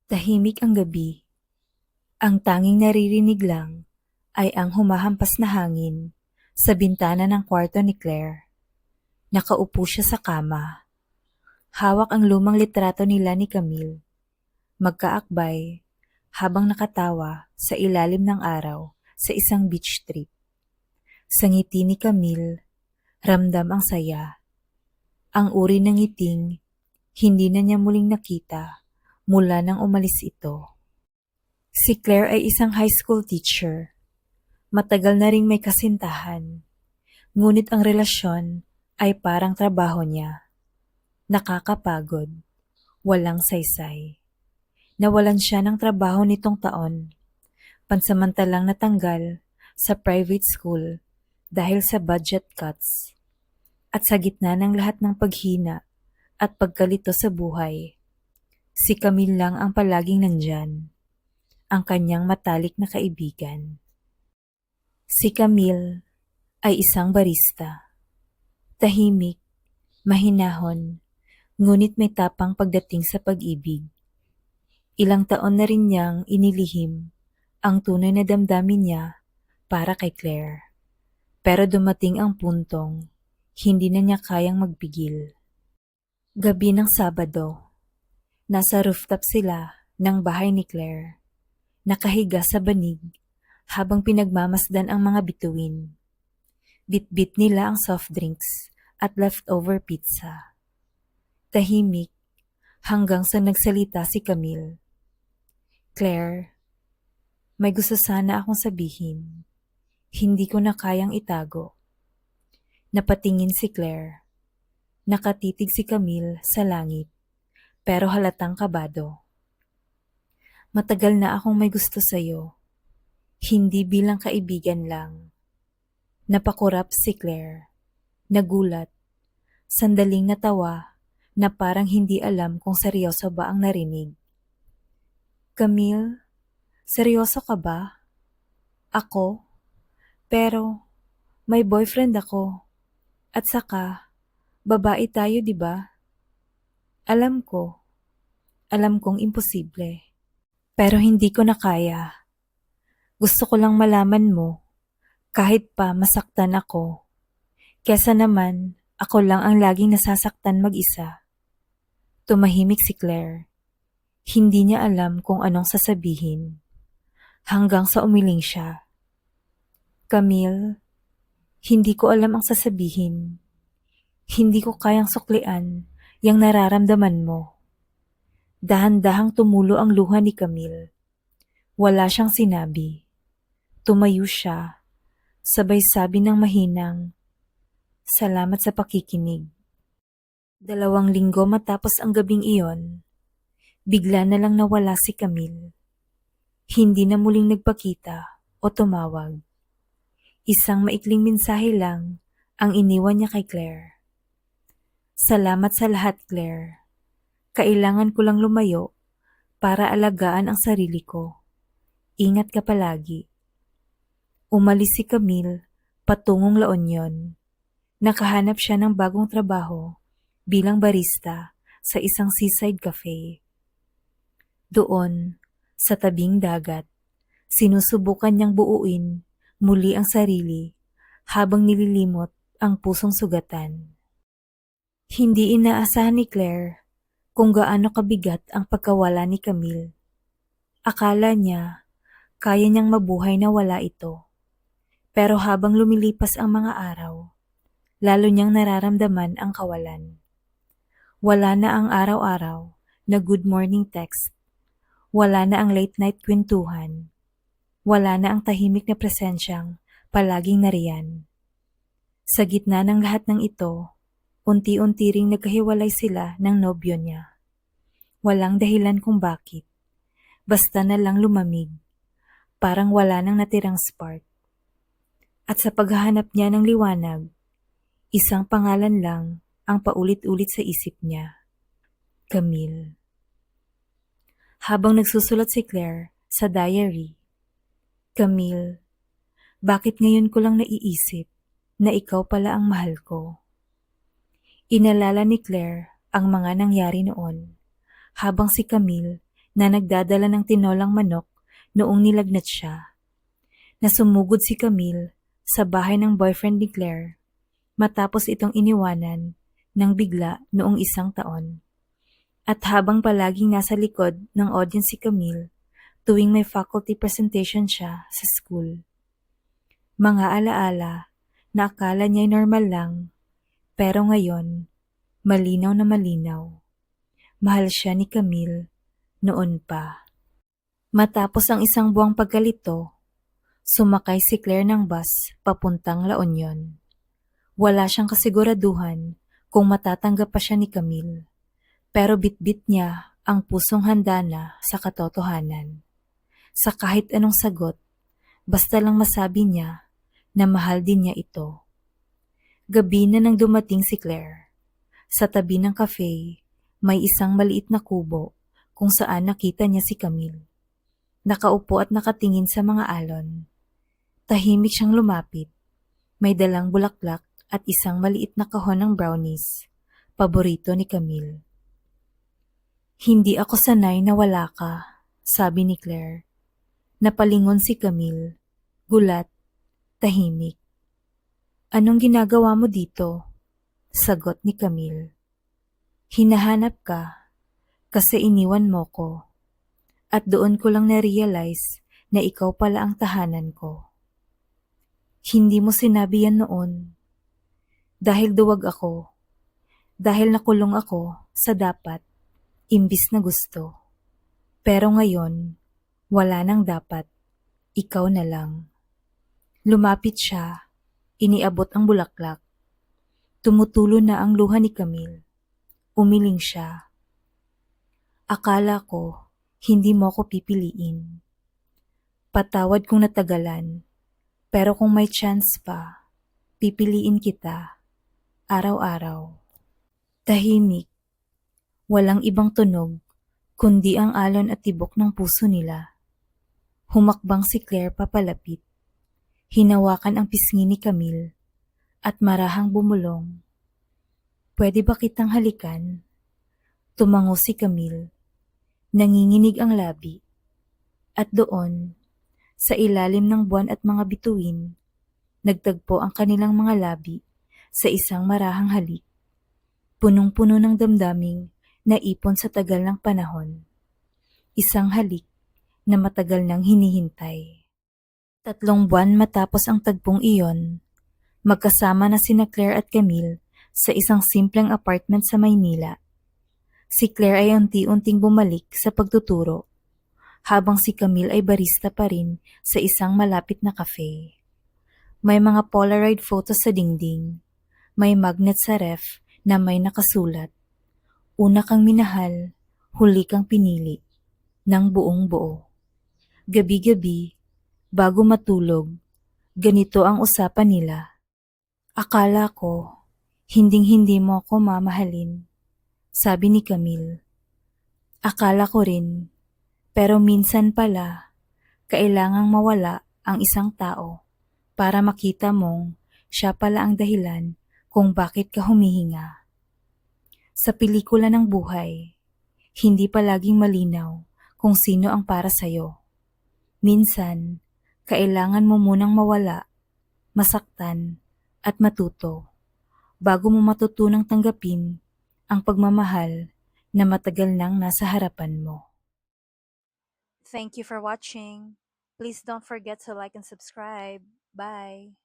Tahimik ang gabi. Ang tanging naririnig lang ay ang humahampas na hangin sa bintana ng kwarto ni Claire. Nakaupo siya sa kama. Hawak ang lumang litrato nila ni Camille. Magkaakbay habang nakatawa sa ilalim ng araw sa isang beach trip. Sa ngiti ni Camille, ramdam ang saya. Ang uri ng ngiting hindi na niya muling nakita mula nang umalis ito. Si Claire ay isang high school teacher. Matagal na ring may kasintahan. Ngunit ang relasyon ay parang trabaho niya. Nakakapagod. Walang saysay. Nawalan siya ng trabaho nitong taon. Pansamantalang natanggal sa private school dahil sa budget cuts. At sa gitna ng lahat ng paghina at pagkalito sa buhay, si Camille lang ang palaging nandyan. Ang kanyang matalik na kaibigan. Si Camille ay isang barista. Tahimik, mahinahon, ngunit may tapang pagdating sa pag-ibig. Ilang taon na rin niyang inilihim ang tunay na damdamin niya para kay Claire. Pero dumating ang puntong hindi na niya kayang magpigil. Gabi ng Sabado, nasa rooftop sila ng bahay ni Claire. Nakahiga sa banig habang pinagmamasdan ang mga bituin. Bit-bit nila ang soft drinks at leftover pizza. Tahimik hanggang sa nagsalita si Camille. Claire, may gusto sana akong sabihin. Hindi ko na kayang itago. Napatingin si Claire. Nakatitig si Camille sa langit, pero halatang kabado. Matagal na akong may gusto sa'yo. Hindi bilang kaibigan lang. Napakurap si Claire. Nagulat. Sandaling natawa na parang hindi alam kung seryoso ba ang narinig. Camille, seryoso ka ba? Ako? Pero may boyfriend ako. At saka, babae tayo, di ba? Alam ko. Alam kong imposible. Pero hindi ko na kaya. Gusto ko lang malaman mo, kahit pa masaktan ako. Kesa naman, ako lang ang laging nasasaktan mag-isa. Tumahimik si Claire. Hindi niya alam kung anong sasabihin. Hanggang sa umiling siya. Camille, hindi ko alam ang sasabihin. Hindi ko kayang suklian yang nararamdaman mo. Dahan-dahang tumulo ang luha ni Camille. Wala siyang sinabi. Tumayo siya. Sabay sabi ng mahinang, "Salamat sa pakikinig." 2 linggo matapos ang gabing iyon, bigla na lang nawala si Camille. Hindi na muling nagpakita o tumawag. Isang maikling mensahe lang ang iniwan niya kay Claire. "Salamat sa lahat, Claire. Kailangan ko lang lumayo para alagaan ang sarili ko. Ingat ka palagi." Umalis si Camille patungong La Union. Nakahanap siya ng bagong trabaho bilang barista sa isang seaside cafe. Doon, sa tabing dagat, sinusubukan niyang buuin muli ang sarili habang nililimot ang pusong sugatan. Hindi inaasahan ni Claire kung gaano kabigat ang pagkawala ni Camille. Akala niya kaya niyang mabuhay na wala ito. Pero habang lumilipas ang mga araw, lalo niyang nararamdaman ang kawalan. Wala na ang araw-araw na good morning text. Wala na ang late night kwentuhan. Wala na ang tahimik na presensyang palaging nariyan. Sa gitna ng lahat ng ito, unti-unti ring nagkahiwalay sila ng nobyo niya. Walang dahilan kung bakit. Basta na lang lumamig. Parang wala nang natirang spark. At sa paghahanap niya ng liwanag, isang pangalan lang ang paulit-ulit sa isip niya. Camille. Habang nagsusulat si Claire sa diary, "Camille, bakit ngayon ko lang naiisip na ikaw pala ang mahal ko?" Inalala ni Claire ang mga nangyari noon, habang si Camille na nagdadala ng tinolang manok noong nilagnat siya. Nasumugod si Camille sa bahay ng boyfriend ni Claire matapos itong iniwanan ng bigla noong 1 taon. At habang palaging nasa likod ng audience si Camille tuwing may faculty presentation siya sa school. Mga alaala na akala niya'y normal lang, pero ngayon, malinaw na malinaw. Mahal siya ni Camille noon pa. Matapos ang 1 buwang pagkalito, sumakay si Claire ng bus papuntang La Union. Wala siyang kasiguraduhan kung matatanggap pa siya ni Camille, pero bitbit niya ang pusong handa na sa katotohanan. Sa kahit anong sagot, basta lang masabi niya na mahal din niya ito. Gabi na nang dumating si Claire. Sa tabi ng cafe, may isang maliit na kubo kung saan nakita niya si Camille. Nakaupo at nakatingin sa mga alon. Tahimik siyang lumapit. May dalang bulaklak at isang maliit na kahon ng brownies, paborito ni Camille. Hindi ako sanay na wala ka, sabi ni Claire. Napalingon si Camille, gulat, tahimik. Anong ginagawa mo dito? Sagot ni Camille. Hinahanap ka kasi iniwan mo ko. At doon ko lang na-realize na ikaw pala ang tahanan ko. Hindi mo sinabi yan noon. Dahil duwag ako. Dahil nakulong ako sa dapat, imbis na gusto. Pero ngayon, wala nang dapat. Ikaw na lang. Lumapit siya. Iniabot ang bulaklak. Tumutulo na ang luha ni Camille. Umiling siya. Akala ko, hindi mo ako pipiliin. Patawad kung natagalan, pero kung may chance pa, pipiliin kita, araw-araw. Tahimik, walang ibang tunog, kundi ang alon at tibok ng puso nila. Humakbang si Claire papalapit. Hinawakan ang pisngi ni Camille at marahang bumulong. Pwede ba kitang halikan? Tumango si Camille. Nanginginig ang labi. At doon, sa ilalim ng buwan at mga bituin, nagtagpo ang kanilang mga labi sa isang marahang halik. Punong-puno ng damdaming naipon sa tagal ng panahon. Isang halik na matagal nang hinihintay. 3 buwan matapos ang tagpong iyon, magkasama na sina Claire at Camille sa isang simpleng apartment sa Maynila. Si Claire ay unti-unting bumalik sa pagtuturo, habang si Camille ay barista pa rin sa isang malapit na cafe. May mga Polaroid photos sa dingding. May magnet sa ref na may nakasulat. Una kang minahal, huli kang pinili, ng buong buo. Gabi-gabi, bago matulog, ganito ang usapan nila. Akala ko, hinding-hindi mo ako mamahalin, sabi ni Camille. Akala ko rin, pero minsan pala, kailangang mawala ang isang tao para makita mong siya pala ang dahilan kung bakit ka humihinga. Sa pelikula ng buhay, hindi palaging malinaw kung sino ang para sa'yo. Minsan, kailangan mo munang mawala, masaktan, at matuto bago mo matutunang tanggapin ang pagmamahal na matagal nang nasa harapan mo. Thank you for watching. Please don't forget to like and subscribe. Bye.